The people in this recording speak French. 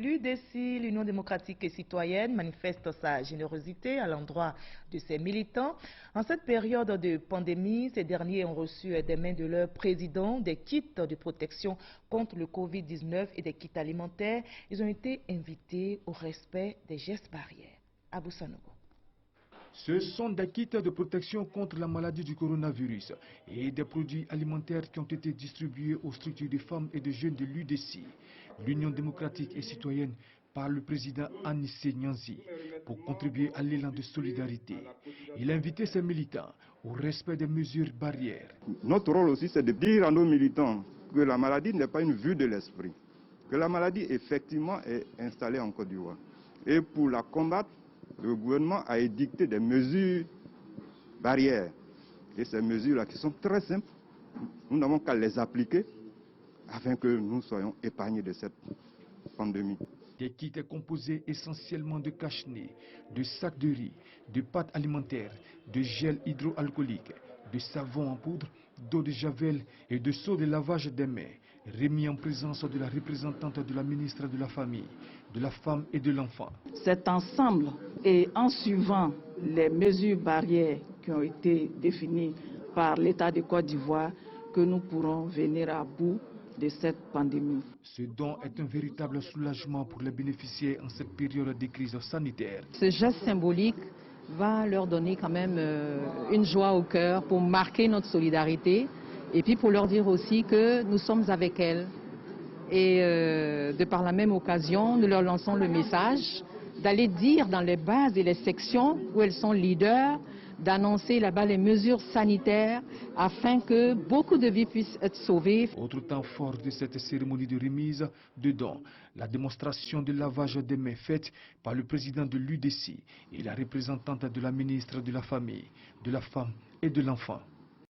L'UDC, l'Union démocratique et citoyenne, manifeste sa générosité à l'endroit de ses militants. En cette période de pandémie, ces derniers ont reçu des mains de leur président des kits de protection contre le Covid-19 et des kits alimentaires. Ils ont été invités au respect des gestes barrières. Abou Sanogo. Ce sont des kits de protection contre la maladie du coronavirus et des produits alimentaires qui ont été distribués aux structures de femmes et de jeunes de l'UDC, l'Union démocratique et citoyenne, par le président Anissé Nyanzi, pour contribuer à l'élan de solidarité. Il a invité ses militants au respect des mesures barrières. Notre rôle aussi, c'est de dire à nos militants que la maladie n'est pas une vue de l'esprit, que la maladie effectivement est installée en Côte d'Ivoire. Et pour la combattre, le gouvernement a édicté des mesures barrières. Et ces mesures-là qui sont très simples, nous n'avons qu'à les appliquer afin que nous soyons épargnés de cette pandémie. Des kits composés essentiellement de cache-nez, de sacs de riz, de pâtes alimentaires, de gel hydroalcoolique, de savon en poudre, d'eau de javel et de seaux de lavage des mains, remis en présence de la représentante de la ministre de la Famille, de la Femme et de l'Enfant. C'est ensemble et en suivant les mesures barrières qui ont été définies par l'État de Côte d'Ivoire que nous pourrons venir à bout de cette pandémie. Ce don est un véritable soulagement pour les bénéficiaires en cette période de crise sanitaire. Ce geste symbolique va leur donner quand même une joie au cœur pour marquer notre solidarité et puis pour leur dire aussi que nous sommes avec elles. Et de par la même occasion, nous leur lançons le message d'aller dire dans les bases et les sections où elles sont leaders, d'annoncer là-bas les mesures sanitaires afin que beaucoup de vies puissent être sauvées. Autre temps fort de cette cérémonie de remise de dons, la démonstration de lavage des mains faite par le président de l'UDC et la représentante de la ministre de la Famille, de la Femme et de l'Enfant.